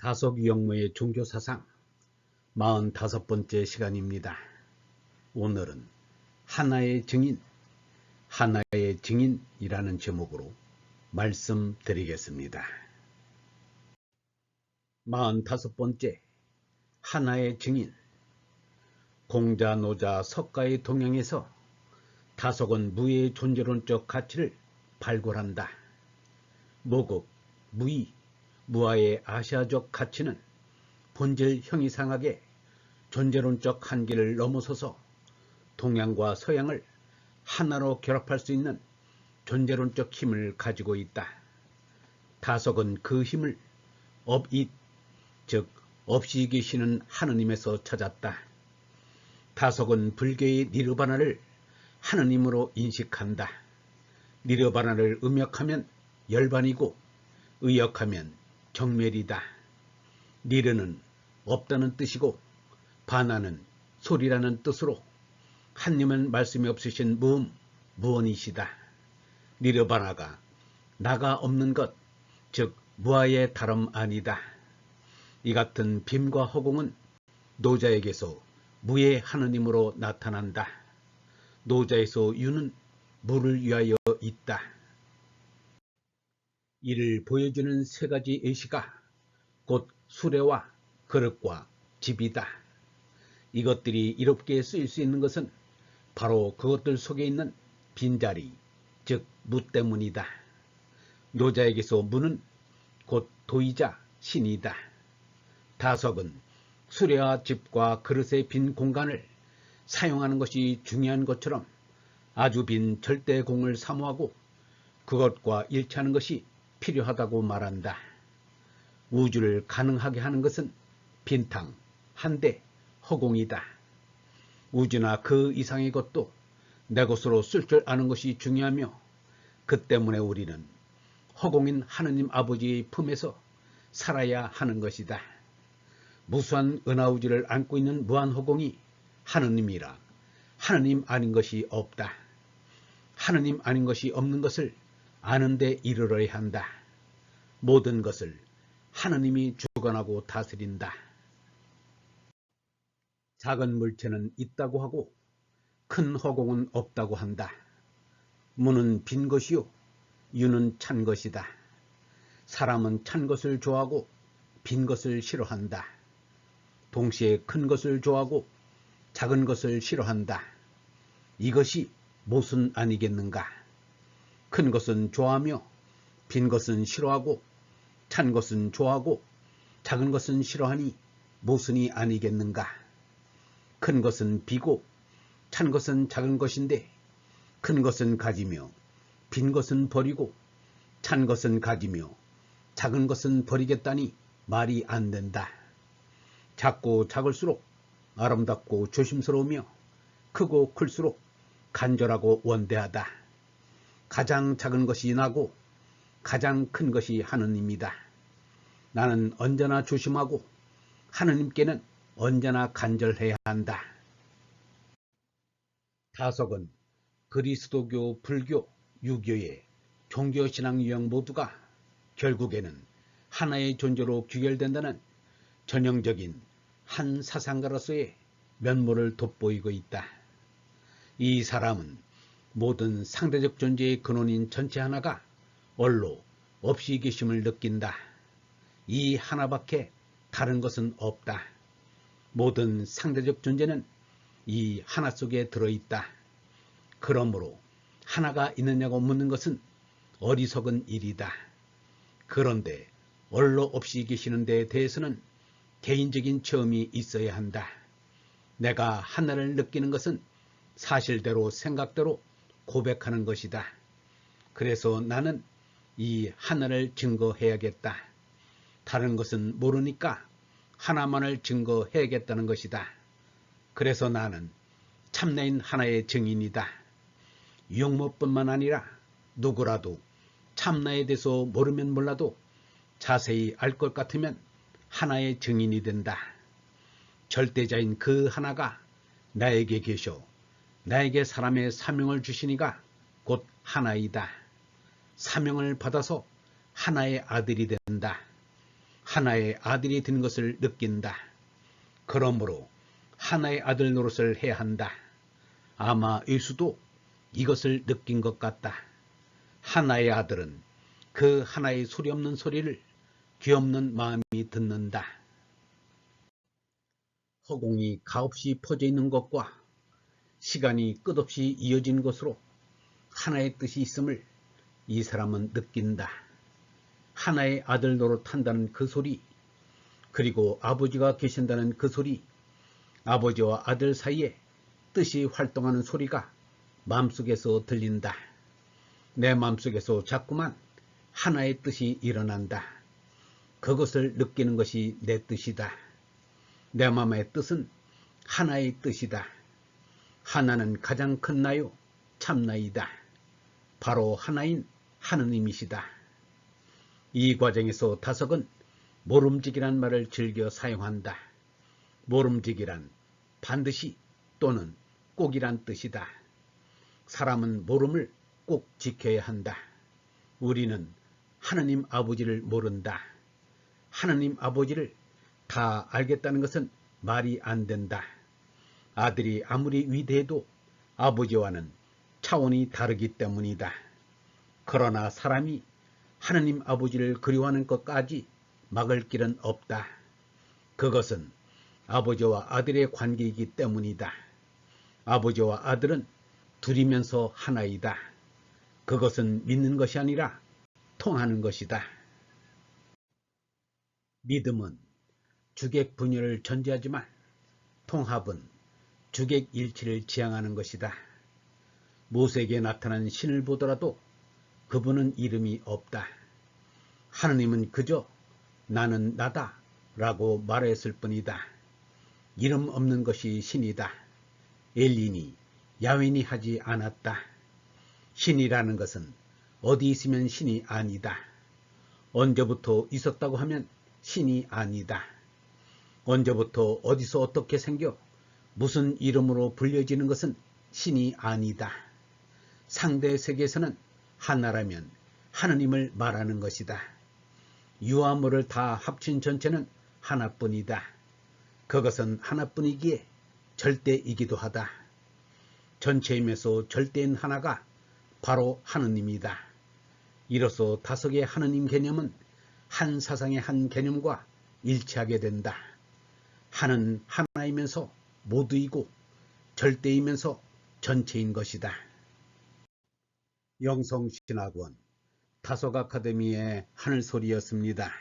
다속유형무의 종교사상 45번째 시간입니다. 오늘은 하나의 증인, 하나의 증인이라는 제목으로 말씀드리겠습니다. 45번째 하나의 증인. 공자, 노자, 석가의 동향에서 다속은 무의 존재론적 가치를 발굴한다. 모국, 무의, 무아의 아시아적 가치는 본질 형이상하게 존재론적 한계를 넘어서서 동양과 서양을 하나로 결합할 수 있는 존재론적 힘을 가지고 있다. 다속은 그 힘을 업잇, 즉 없이 계시는 하느님에서 찾았다. 다속은 불교의 니르바나를 하느님으로 인식한다. 니르바나를 음역하면 열반이고 의역하면 정멸이다. 니르는 없다는 뜻이고 바나는 소리라는 뜻으로 하느님은 말씀이 없으신 무음, 무언이시다. 니르바나가 나가 없는 것, 즉 무아의 다름 아니다. 이 같은 빔과 허공은 노자에게서 무의 하느님으로 나타난다. 노자에서 유는 무를 위하여 있다. 이를 보여주는 세 가지 예시가 곧 수레와 그릇과 집이다. 이것들이 이롭게 쓰일 수 있는 것은 바로 그것들 속에 있는 빈자리, 즉 무 때문이다. 노자에게서 무는 곧 도이자 신이다. 다속은 수레와 집과 그릇의 빈 공간을 사용하는 것이 중요한 것처럼 아주 빈 절대공을 사모하고 그것과 일치하는 것이 필요하다고 말한다. 우주를 가능하게 하는 것은 빈탕, 한대, 허공이다. 우주나 그 이상의 것도 내 것으로 쓸 줄 아는 것이 중요하며 그 때문에 우리는 허공인 하느님 아버지의 품에서 살아야 하는 것이다. 무수한 은하우주를 안고 있는 무한허공이 하느님이라 하느님 아닌 것이 없다. 하느님 아닌 것이 없는 것을 아는 데 이르러야 한다. 모든 것을 하느님이 주관하고 다스린다. 작은 물체는 있다고 하고 큰 허공은 없다고 한다. 무는 빈 것이요 유는 찬 것이다. 사람은 찬 것을 좋아하고 빈 것을 싫어한다. 동시에 큰 것을 좋아하고 작은 것을 싫어한다. 이것이 모순 아니겠는가? 큰 것은 좋아하며 빈 것은 싫어하고 찬 것은 좋아하고 작은 것은 싫어하니 모순이 아니겠는가? 큰 것은 비고 찬 것은 작은 것인데 큰 것은 가지며 빈 것은 버리고 찬 것은 가지며 작은 것은 버리겠다니 말이 안 된다. 작고 작을수록 아름답고 조심스러우며 크고 클수록 간절하고 원대하다. 가장 작은 것이 나고 가장 큰 것이 하느님이다. 나는 언제나 조심하고 하느님께는 언제나 간절해야 한다. 다속은 그리스도교, 불교, 유교의 종교신앙 유형 모두가 결국에는 하나의 존재로 귀결된다는 전형적인 한 사상가로서의 면모를 돋보이고 있다. 이 사람은 모든 상대적 존재의 근원인 전체 하나가 얼로 없이 계심을 느낀다. 이 하나밖에 다른 것은 없다. 모든 상대적 존재는 이 하나 속에 들어있다. 그러므로 하나가 있느냐고 묻는 것은 어리석은 일이다. 그런데 얼로 없이 계시는 데에 대해서는 개인적인 체험이 있어야 한다. 내가 하나를 느끼는 것은 사실대로 생각대로 고백하는 것이다. 그래서 나는 이 하나를 증거해야겠다. 다른 것은 모르니까 하나만을 증거해야겠다는 것이다. 그래서 나는 참내인 하나의 증인이다. 유형무뿐만 아니라 누구라도 참나에 대해서 모르면 몰라도 자세히 알 것 같으면 하나의 증인이 된다. 절대자인 그 하나가 나에게 계셔 나에게 사람의 사명을 주시니가 곧 하나이다. 사명을 받아서 하나의 아들이 된다. 하나의 아들이 된 것을 느낀다. 그러므로 하나의 아들 노릇을 해야 한다. 아마 예수도 이것을 느낀 것 같다. 하나의 아들은 그 하나의 소리 없는 소리를 귀없는 마음이 듣는다. 허공이 가없이 퍼져 있는 것과 시간이 끝없이 이어진 것으로 하나의 뜻이 있음을 이 사람은 느낀다. 하나의 아들 노릇한다는 그 소리, 그리고 아버지가 계신다는 그 소리, 아버지와 아들 사이에 뜻이 활동하는 소리가 마음속에서 들린다. 내 마음속에서 자꾸만 하나의 뜻이 일어난다. 그것을 느끼는 것이 내 뜻이다. 내 마음의 뜻은 하나의 뜻이다. 하나는 가장 큰 나요, 참나이다. 바로 하나인 하느님이시다. 이 과정에서 다석은 모름지기란 말을 즐겨 사용한다. 모름지기란 반드시 또는 꼭이란 뜻이다. 사람은 모름을 꼭 지켜야 한다. 우리는 하느님 아버지를 모른다. 하느님 아버지를 다 알겠다는 것은 말이 안 된다. 아들이 아무리 위대해도 아버지와는 차원이 다르기 때문이다. 그러나 사람이 하느님 아버지를 그리워하는 것까지 막을 길은 없다. 그것은 아버지와 아들의 관계이기 때문이다. 아버지와 아들은 둘이면서 하나이다. 그것은 믿는 것이 아니라 통하는 것이다. 믿음은 주객 분열을 전제하지만 통합은 주객 일치를 지향하는 것이다. 모세에게 나타난 신을 보더라도 그분은 이름이 없다. 하느님은 그저 나는 나다 라고 말했을 뿐이다. 이름 없는 것이 신이다. 엘리니 야훼니 하지 않았다. 신이라는 것은 어디 있으면 신이 아니다. 언제부터 있었다고 하면 신이 아니다. 언제부터 어디서 어떻게 생겨 무슨 이름으로 불려지는 것은 신이 아니다. 상대 세계에서는 하나라면 하느님을 말하는 것이다. 유아물을 다 합친 전체는 하나뿐이다. 그것은 하나뿐이기에 절대이기도 하다. 전체임에서 절대인 하나가 바로 하느님이다. 이로써 다석의 하느님 개념은 한 사상의 한 개념과 일치하게 된다. 하는 하나이면서 모두이고 절대이면서 전체인 것이다. 영성신학원 다석 아카데미의 하늘소리였습니다.